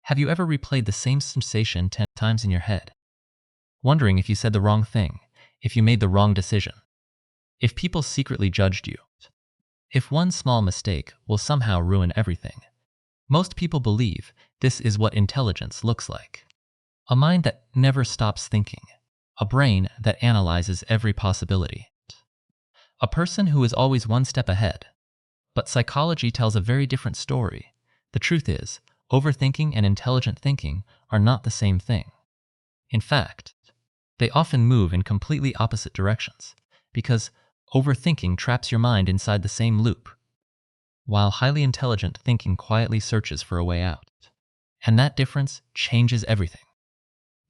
Have you ever replayed the same sensation 10 times in your head, wondering if you said the wrong thing, if you made the wrong decision, if people secretly judged you, if one small mistake will somehow ruin everything? Most people believe this is what intelligence looks like. A mind that never stops thinking, a brain that analyzes every possibility, a person who is always one step ahead. But psychology tells a very different story. The truth is, overthinking and intelligent thinking are not the same thing. In fact, they often move in completely opposite directions, because overthinking traps your mind inside the same loop, while highly intelligent thinking quietly searches for a way out. And that difference changes everything.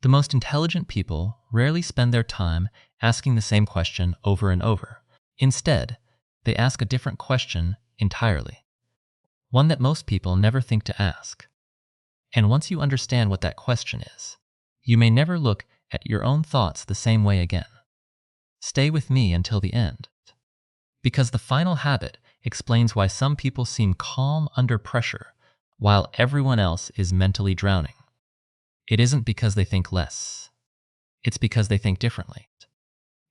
The most intelligent people rarely spend their time asking the same question over and over. Instead, they ask a different question entirely, one that most people never think to ask. And once you understand what that question is, you may never look at your own thoughts the same way again. Stay with me until the end, because the final habit explains why some people seem calm under pressure while everyone else is mentally drowning. It isn't because they think less. It's because they think differently.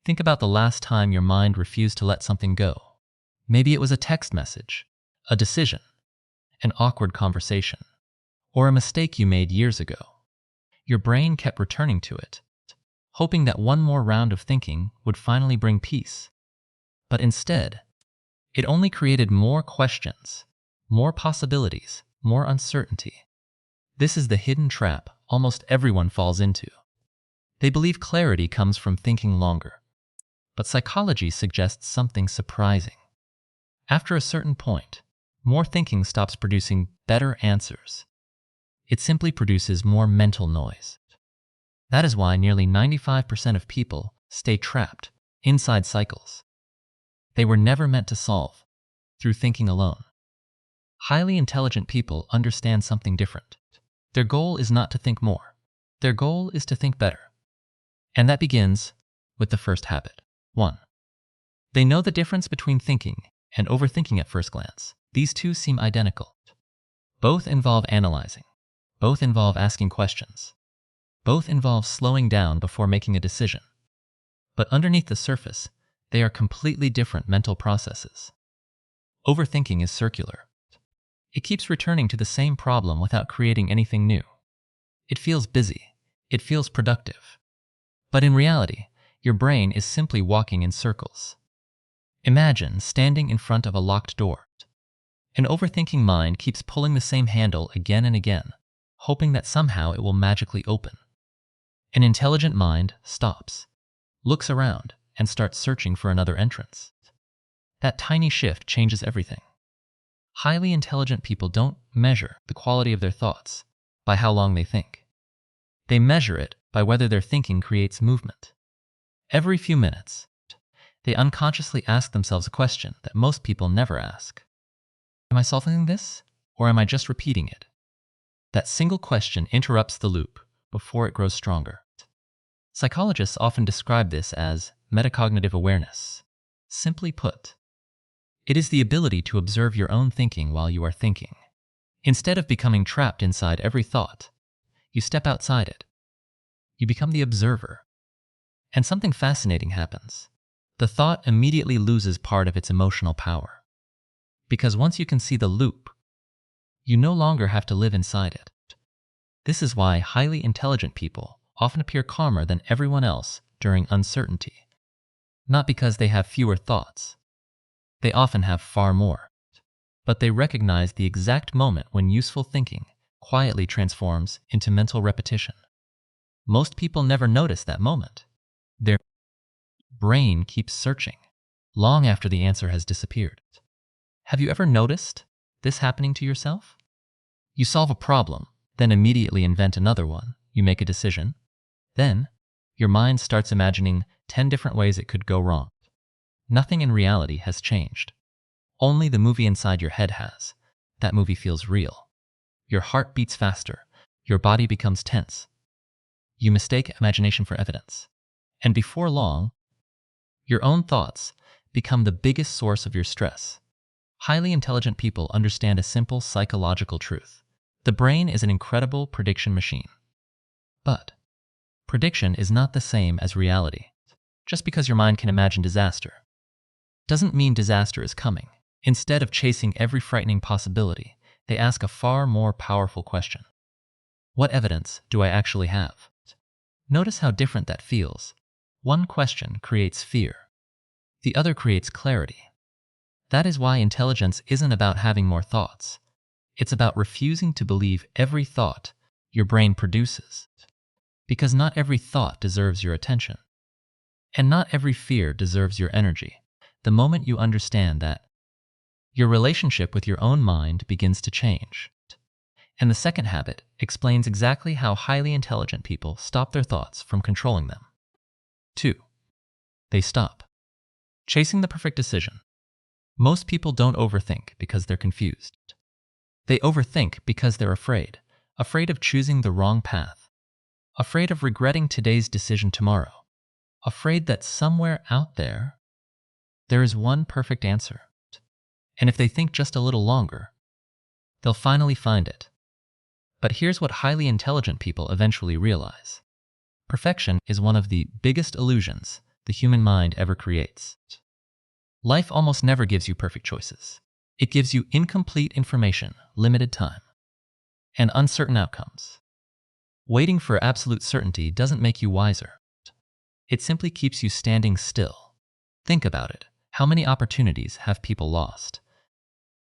Think about the last time your mind refused to let something go. Maybe it was a text message, a decision, an awkward conversation, or a mistake you made years ago. Your brain kept returning to it, hoping that one more round of thinking would finally bring peace. But instead, it only created more questions, more possibilities, more uncertainty. This is the hidden trap almost everyone falls into. They believe clarity comes from thinking longer. But psychology suggests something surprising. After a certain point, more thinking stops producing better answers. It simply produces more mental noise. That is why nearly 95% of people stay trapped inside cycles they were never meant to solve through thinking alone. Highly intelligent people understand something different. Their goal is not to think more. Their goal is to think better. And that begins with the first habit. 1. They know the difference between thinking and overthinking at first glance. These two seem identical. Both involve analyzing. Both involve asking questions. Both involve slowing down before making a decision. But underneath the surface, they are completely different mental processes. Overthinking is circular. It keeps returning to the same problem without creating anything new. It feels busy. It feels productive. But in reality, your brain is simply walking in circles. Imagine standing in front of a locked door. An overthinking mind keeps pulling the same handle again and again, hoping that somehow it will magically open. An intelligent mind stops, looks around, and starts searching for another entrance. That tiny shift changes everything. Highly intelligent people don't measure the quality of their thoughts by how long they think. They measure it by whether their thinking creates movement. Every few minutes, they unconsciously ask themselves a question that most people never ask. Am I solving this, or am I just repeating it? That single question interrupts the loop before it grows stronger. Psychologists often describe this as metacognitive awareness. Simply put, it is the ability to observe your own thinking while you are thinking. Instead of becoming trapped inside every thought, you step outside it. You become the observer. And something fascinating happens. The thought immediately loses part of its emotional power. Because once you can see the loop, you no longer have to live inside it. This is why highly intelligent people often appear calmer than everyone else during uncertainty. Not because they have fewer thoughts. They often have far more. But they recognize the exact moment when useful thinking quietly transforms into mental repetition. Most people never notice that moment. Their brain keeps searching long after the answer has disappeared. Have you ever noticed this happening to yourself? You solve a problem, then immediately invent another one. You make a decision. Then, your mind starts imagining 10 different ways it could go wrong. Nothing in reality has changed. Only the movie inside your head has. That movie feels real. Your heart beats faster. Your body becomes tense. You mistake imagination for evidence. And before long, your own thoughts become the biggest source of your stress. Highly intelligent people understand a simple psychological truth. The brain is an incredible prediction machine. But prediction is not the same as reality. Just because your mind can imagine disaster doesn't mean disaster is coming. Instead of chasing every frightening possibility, they ask a far more powerful question. What evidence do I actually have? Notice how different that feels. One question creates fear. The other creates clarity. That is why intelligence isn't about having more thoughts. It's about refusing to believe every thought your brain produces. Because not every thought deserves your attention. And not every fear deserves your energy. The moment you understand that, your relationship with your own mind begins to change. And the second habit explains exactly how highly intelligent people stop their thoughts from controlling them. 2. They stop chasing the perfect decision. Most people don't overthink because they're confused. They overthink because they're afraid of choosing the wrong path, afraid of regretting today's decision tomorrow, afraid that somewhere out there is one perfect answer. And if they think just a little longer, they'll finally find it. But here's what highly intelligent people eventually realize. Perfection is one of the biggest illusions the human mind ever creates. Life almost never gives you perfect choices. It gives you incomplete information, limited time, and uncertain outcomes. Waiting for absolute certainty doesn't make you wiser. It simply keeps you standing still. Think about it. How many opportunities have people lost?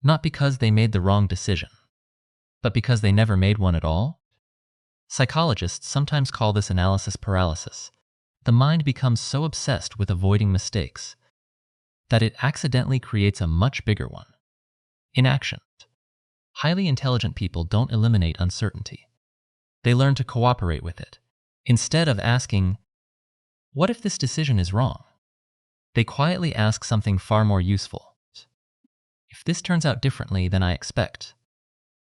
Not because they made the wrong decision, but because they never made one at all? Psychologists sometimes call this analysis paralysis. The mind becomes so obsessed with avoiding mistakes that it accidentally creates a much bigger one. Inaction. Highly intelligent people don't eliminate uncertainty. They learn to cooperate with it. Instead of asking, what if this decision is wrong? They quietly ask something far more useful. If this turns out differently than I expect,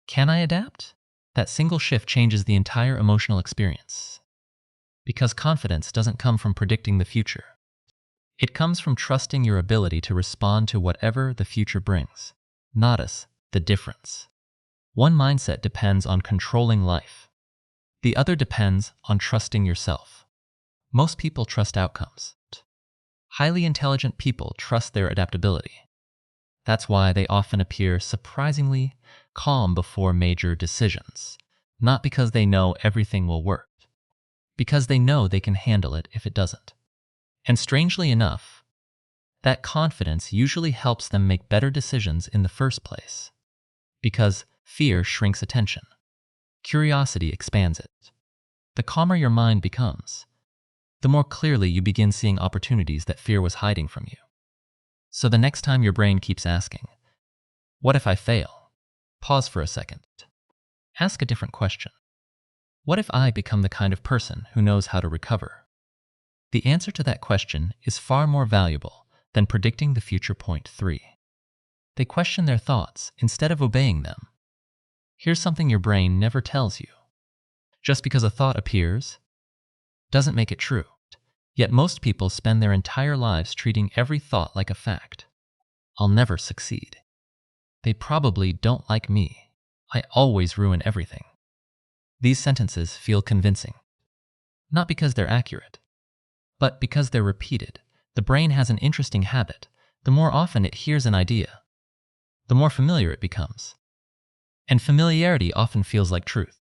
can I adapt? That single shift changes the entire emotional experience. Because confidence doesn't come from predicting the future. It comes from trusting your ability to respond to whatever the future brings. Notice the difference. One mindset depends on controlling life. The other depends on trusting yourself. Most people trust outcomes. Highly intelligent people trust their adaptability. That's why they often appear surprisingly calm before major decisions. Not because they know everything will work, because they know they can handle it if it doesn't. And strangely enough, that confidence usually helps them make better decisions in the first place. Because fear shrinks attention. Curiosity expands it. The calmer your mind becomes, the more clearly you begin seeing opportunities that fear was hiding from you. So the next time your brain keeps asking, what if I fail? Pause for a second. Ask a different question. What if I become the kind of person who knows how to recover? The answer to that question is far more valuable than predicting the future. Point 3. They question their thoughts instead of obeying them. Here's something your brain never tells you. Just because a thought appears doesn't make it true. Yet most people spend their entire lives treating every thought like a fact. I'll never succeed. They probably don't like me. I always ruin everything. These sentences feel convincing. Not because they're accurate, but because they're repeated. The brain has an interesting habit. The more often it hears an idea, the more familiar it becomes. And familiarity often feels like truth.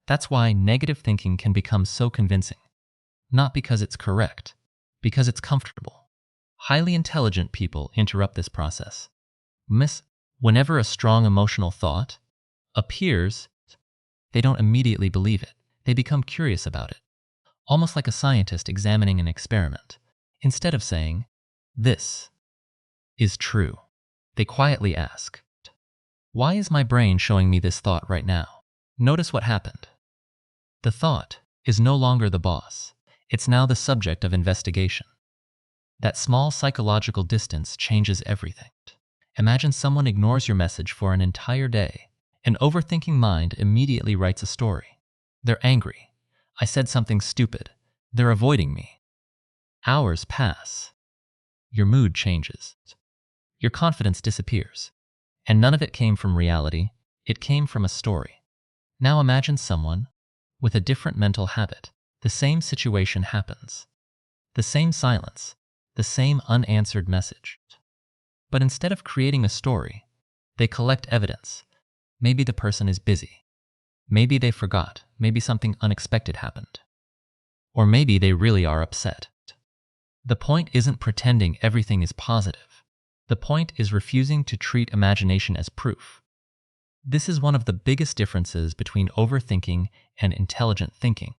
That's why negative thinking can become so convincing. Not because it's correct, because it's comfortable. Highly intelligent people interrupt this process. Whenever a strong emotional thought appears, they don't immediately believe it. They become curious about it, almost like a scientist examining an experiment. Instead of saying, this is true, they quietly ask, why is my brain showing me this thought right now? Notice what happened. The thought is no longer the boss. It's now the subject of investigation. That small psychological distance changes everything. Imagine someone ignores your message for an entire day. An overthinking mind immediately writes a story. They're angry. I said something stupid. They're avoiding me. Hours pass. Your mood changes. Your confidence disappears. And none of it came from reality. It came from a story. Now imagine someone with a different mental habit. The same situation happens, the same silence, the same unanswered message. But instead of creating a story, they collect evidence. Maybe the person is busy. Maybe they forgot. Maybe something unexpected happened. Or maybe they really are upset. The point isn't pretending everything is positive. The point is refusing to treat imagination as proof. This is one of the biggest differences between overthinking and intelligent thinking.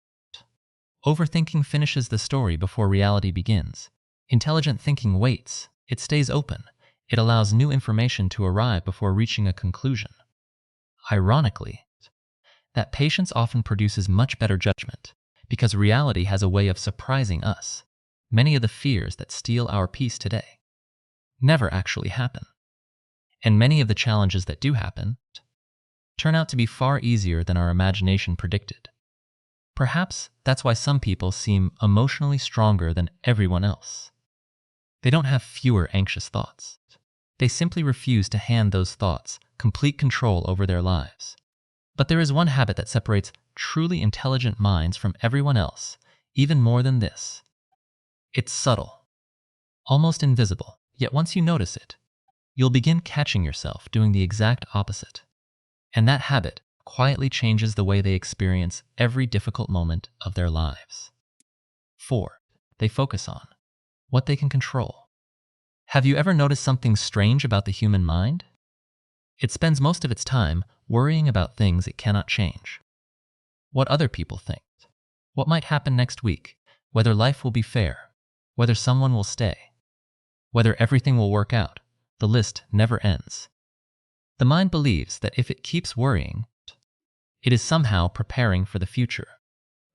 Overthinking finishes the story before reality begins. Intelligent thinking waits. It stays open. It allows new information to arrive before reaching a conclusion. Ironically, that patience often produces much better judgment because reality has a way of surprising us. Many of the fears that steal our peace today never actually happen. And many of the challenges that do happen turn out to be far easier than our imagination predicted. Perhaps that's why some people seem emotionally stronger than everyone else. They don't have fewer anxious thoughts. They simply refuse to hand those thoughts complete control over their lives. But there is one habit that separates truly intelligent minds from everyone else, even more than this. It's subtle, almost invisible, yet once you notice it, you'll begin catching yourself doing the exact opposite. And that habit quietly changes the way they experience every difficult moment of their lives. 4. They focus on what they can control. Have you ever noticed something strange about the human mind? It spends most of its time worrying about things it cannot change. What other people think, what might happen next week, whether life will be fair, whether someone will stay, whether everything will work out. The list never ends. The mind believes that if it keeps worrying, it is somehow preparing for the future.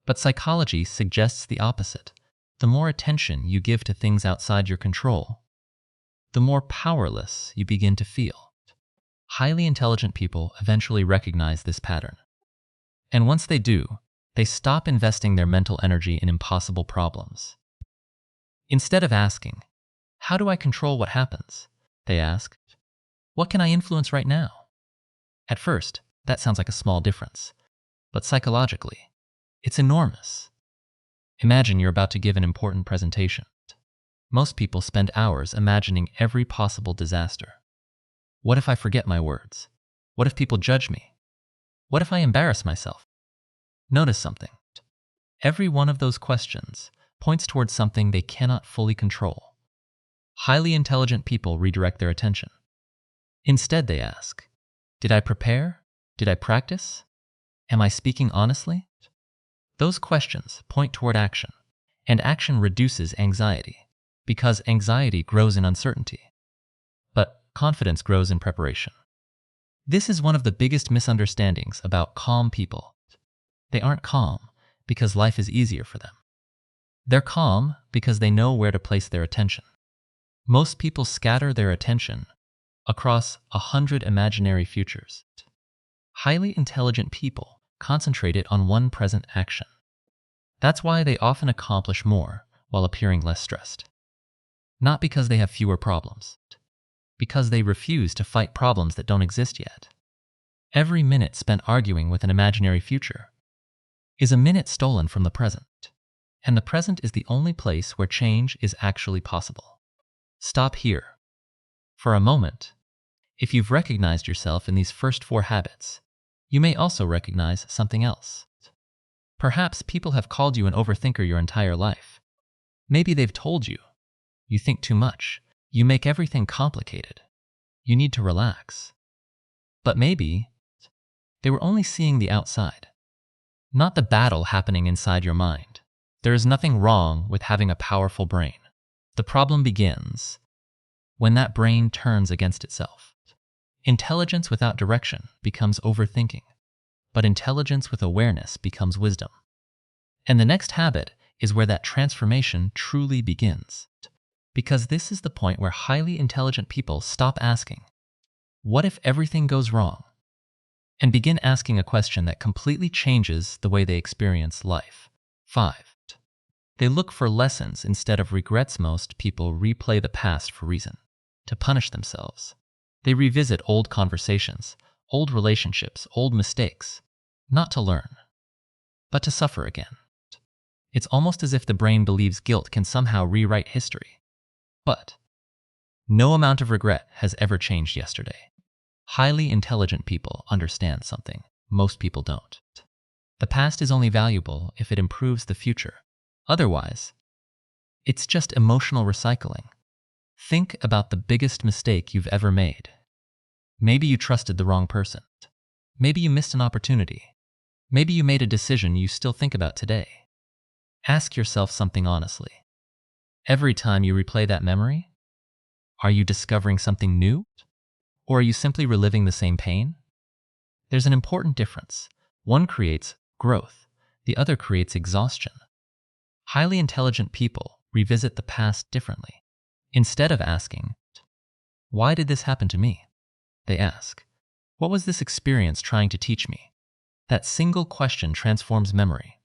But psychology suggests the opposite. The more attention you give to things outside your control, the more powerless you begin to feel. Highly intelligent people eventually recognize this pattern. And once they do, they stop investing their mental energy in impossible problems. Instead of asking, "How do I control what happens?" they ask, "What can I influence right now?" At first, that sounds like a small difference, but psychologically, it's enormous. Imagine you're about to give an important presentation. Most people spend hours imagining every possible disaster. What if I forget my words? What if people judge me? What if I embarrass myself? Notice something. Every one of those questions points towards something they cannot fully control. Highly intelligent people redirect their attention. Instead, they ask, "Did I prepare? Did I practice? Am I speaking honestly?" Those questions point toward action, and action reduces anxiety, because anxiety grows in uncertainty, but confidence grows in preparation. This is one of the biggest misunderstandings about calm people. They aren't calm because life is easier for them. They're calm because they know where to place their attention. Most people scatter their attention across 100 imaginary futures. Highly intelligent people concentrate it on one present action. That's why they often accomplish more while appearing less stressed. Not because they have fewer problems, because they refuse to fight problems that don't exist yet. Every minute spent arguing with an imaginary future is a minute stolen from the present, and the present is the only place where change is actually possible. Stop here. For a moment, if you've recognized yourself in these first 4 habits, you may also recognize something else. Perhaps people have called you an overthinker your entire life. Maybe they've told you, "You think too much. You make everything complicated. You need to relax." But maybe they were only seeing the outside, not the battle happening inside your mind. There is nothing wrong with having a powerful brain. The problem begins when that brain turns against itself. Intelligence without direction becomes overthinking, but intelligence with awareness becomes wisdom. And the next habit is where that transformation truly begins. Because this is the point where highly intelligent people stop asking, "What if everything goes wrong?" and begin asking a question that completely changes the way they experience life. 5. They look for lessons instead of regrets. Most people replay the past for reason, to punish themselves. They revisit old conversations, old relationships, old mistakes. not to learn, but to suffer again. It's almost as if the brain believes guilt can somehow rewrite history. But no amount of regret has ever changed yesterday. Highly intelligent people understand something most people don't. The past is only valuable if it improves the future. Otherwise, it's just emotional recycling. Think about the biggest mistake you've ever made. Maybe you trusted the wrong person. Maybe you missed an opportunity. Maybe you made a decision you still think about today. Ask yourself something honestly. Every time you replay that memory, are you discovering something new? Or are you simply reliving the same pain? There's an important difference. One creates growth, the other creates exhaustion. Highly intelligent people revisit the past differently. Instead of asking, "Why did this happen to me?" they ask, "What was this experience trying to teach me?" That single question transforms memory.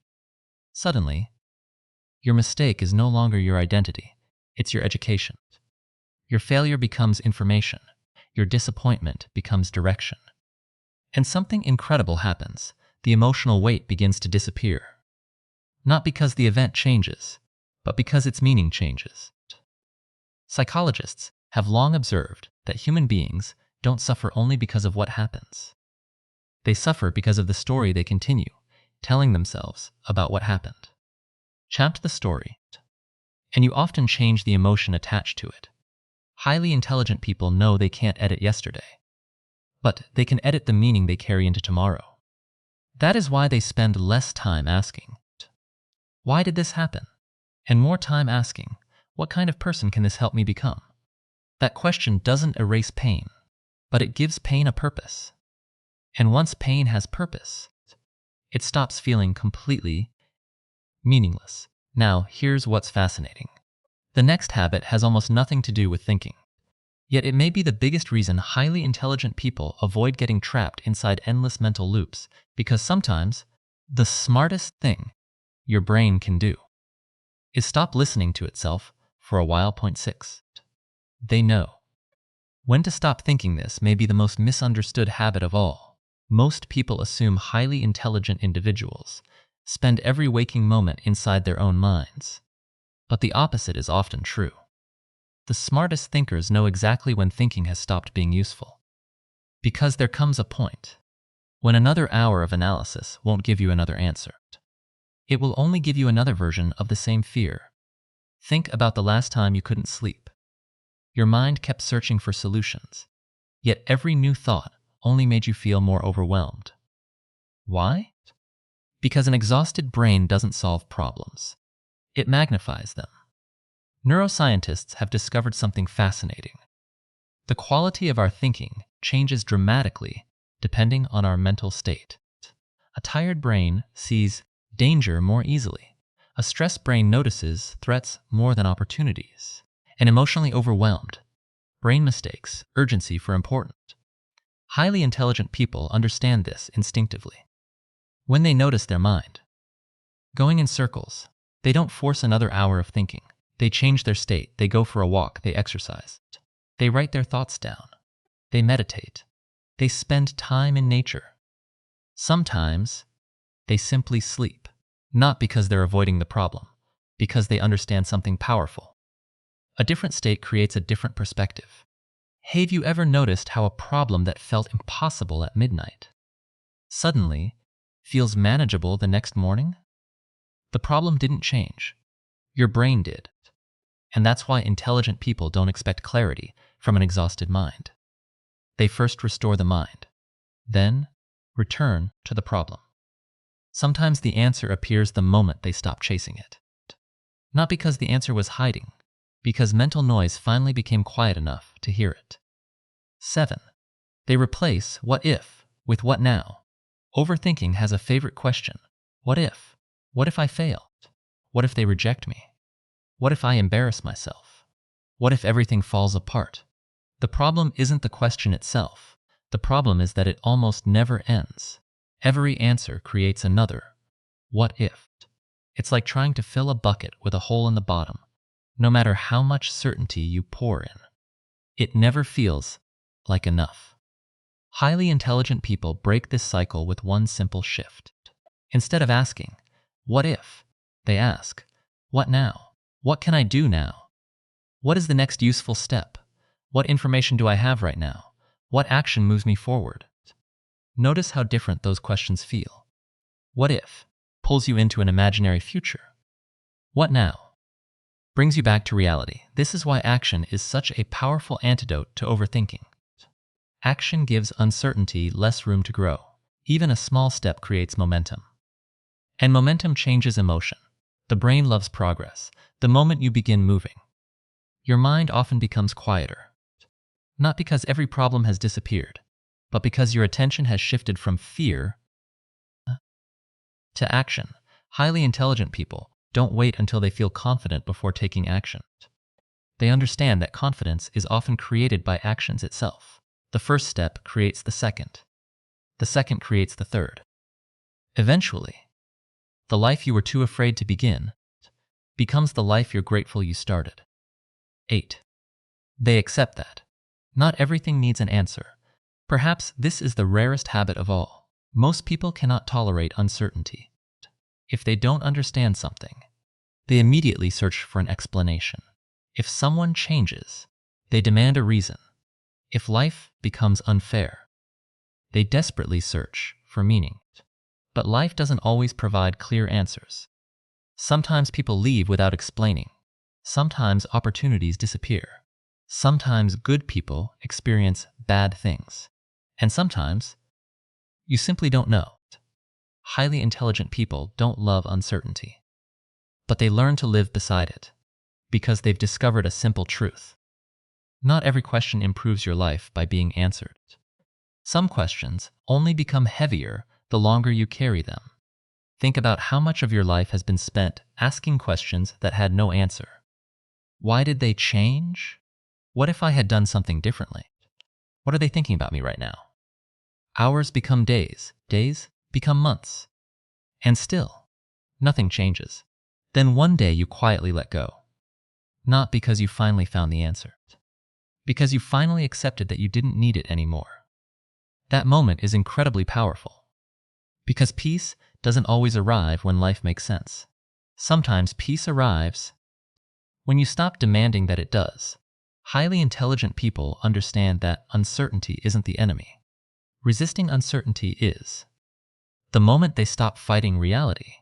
Suddenly, your mistake is no longer your identity, it's your education. Your failure becomes information. Your disappointment becomes direction. And something incredible happens. The emotional weight begins to disappear. Not because the event changes, but because its meaning changes. Psychologists have long observed that human beings don't suffer only because of what happens. They suffer because of the story they continue telling themselves about what happened. Chant the story, and you often change the emotion attached to it. Highly intelligent people know they can't edit yesterday, but they can edit the meaning they carry into tomorrow. That is why they spend less time asking, "Why did this happen?" and more time asking, "What kind of person can this help me become?" That question doesn't erase pain, but it gives pain a purpose. And once pain has purpose, it stops feeling completely meaningless. Now, here's what's fascinating. The next habit has almost nothing to do with thinking. Yet it may be the biggest reason highly intelligent people avoid getting trapped inside endless mental loops, because sometimes the smartest thing your brain can do is stop listening to itself for a while. Point 6. They know when to stop thinking. This may be the most misunderstood habit of all. Most people assume highly intelligent individuals spend every waking moment inside their own minds. But the opposite is often true. The smartest thinkers know exactly when thinking has stopped being useful. Because there comes a point when another hour of analysis won't give you another answer. It will only give you another version of the same fear. Think about the last time you couldn't sleep. Your mind kept searching for solutions, yet every new thought only made you feel more overwhelmed. Why? Because an exhausted brain doesn't solve problems. It magnifies them. Neuroscientists have discovered something fascinating. The quality of our thinking changes dramatically depending on our mental state. A tired brain sees danger more easily. A stressed brain notices threats more than opportunities. An emotionally overwhelmed brain mistakes urgency for important. Highly intelligent people understand this instinctively. When they notice their mind going in circles, they don't force another hour of thinking. They change their state. They go for a walk. They exercise. They write their thoughts down. They meditate. They spend time in nature. Sometimes they simply sleep, not because they're avoiding the problem, because they understand something powerful. A different state creates a different perspective. Have you ever noticed how a problem that felt impossible at midnight suddenly feels manageable the next morning? The problem didn't change. Your brain did. And that's why intelligent people don't expect clarity from an exhausted mind. They first restore the mind, then return to the problem. Sometimes the answer appears the moment they stop chasing it. Not because the answer was hiding, because mental noise finally became quiet enough to hear it. 7. They replace what if with what now. Overthinking has a favorite question. What if? What if I fail? What if they reject me? What if I embarrass myself? What if everything falls apart? The problem isn't the question itself. The problem is that it almost never ends. Every answer creates another. What if? It's like trying to fill a bucket with a hole in the bottom. No matter how much certainty you pour in, it never feels like enough. Highly intelligent people break this cycle with one simple shift. Instead of asking, "What if?" they ask, "What now? What can I do now? What is the next useful step? What information do I have right now? What action moves me forward?" Notice how different those questions feel. What if pulls you into an imaginary future. What now brings you back to reality. This is why action is such a powerful antidote to overthinking. Action gives uncertainty less room to grow. Even a small step creates momentum. And momentum changes emotion. The brain loves progress. The moment you begin moving, your mind often becomes quieter. Not because every problem has disappeared, but because your attention has shifted from fear to action. Highly intelligent people don't wait until they feel confident before taking action. They understand that confidence is often created by actions itself. The first step creates the second. The second creates the third. Eventually, the life you were too afraid to begin becomes the life you're grateful you started. 8. They accept that not everything needs an answer. Perhaps this is the rarest habit of all. Most people cannot tolerate uncertainty. If they don't understand something, they immediately search for an explanation. If someone changes, they demand a reason. If life becomes unfair, they desperately search for meaning. But life doesn't always provide clear answers. Sometimes people leave without explaining. Sometimes opportunities disappear. Sometimes good people experience bad things. And sometimes you simply don't know. Highly intelligent people don't love uncertainty, but they learn to live beside it because they've discovered a simple truth. Not every question improves your life by being answered. Some questions only become heavier the longer you carry them. Think about how much of your life has been spent asking questions that had no answer. Why did they change? What if I had done something differently? What are they thinking about me right now? Hours become days, days become months, and still, nothing changes. Then one day you quietly let go. Not because you finally found the answer, because you finally accepted that you didn't need it anymore. That moment is incredibly powerful, because peace doesn't always arrive when life makes sense. Sometimes peace arrives when you stop demanding that it does. Highly intelligent people understand that uncertainty isn't the enemy. Resisting uncertainty is. The moment they stop fighting reality,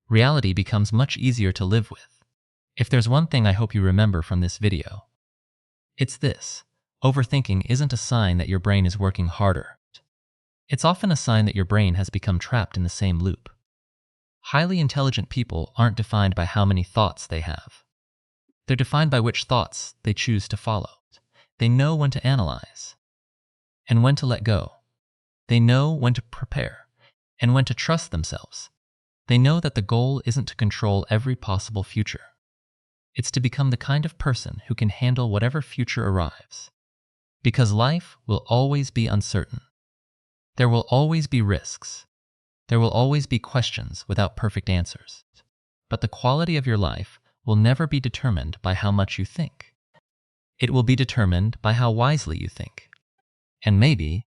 reality becomes much easier to live with. If there's one thing I hope you remember from this video, it's this. Overthinking isn't a sign that your brain is working harder. It's often a sign that your brain has become trapped in the same loop. Highly intelligent people aren't defined by how many thoughts they have. They're defined by which thoughts they choose to follow. They know when to analyze and when to let go. They know when to prepare and when to trust themselves. They know that the goal isn't to control every possible future. It's to become the kind of person who can handle whatever future arrives. Because life will always be uncertain. There will always be risks. There will always be questions without perfect answers. But the quality of your life will never be determined by how much you think. It will be determined by how wisely you think. And maybe,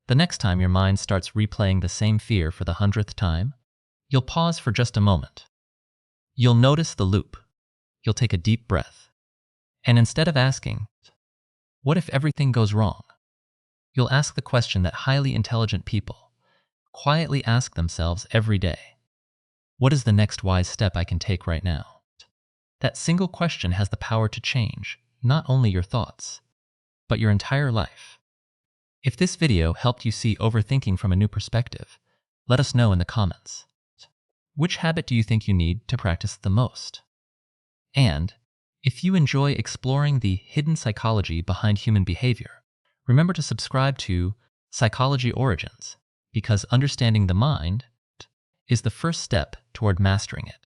the next time your mind starts replaying the same fear for the 100th time, you'll pause for just a moment. You'll notice the loop. You'll take a deep breath. And instead of asking, "What if everything goes wrong?" you'll ask the question that highly intelligent people quietly ask themselves every day. What is the next wise step I can take right now? That single question has the power to change not only your thoughts, but your entire life. If this video helped you see overthinking from a new perspective, let us know in the comments. Which habit do you think you need to practice the most? And if you enjoy exploring the hidden psychology behind human behavior, remember to subscribe to Psychology Origins, because understanding the mind is the first step toward mastering it.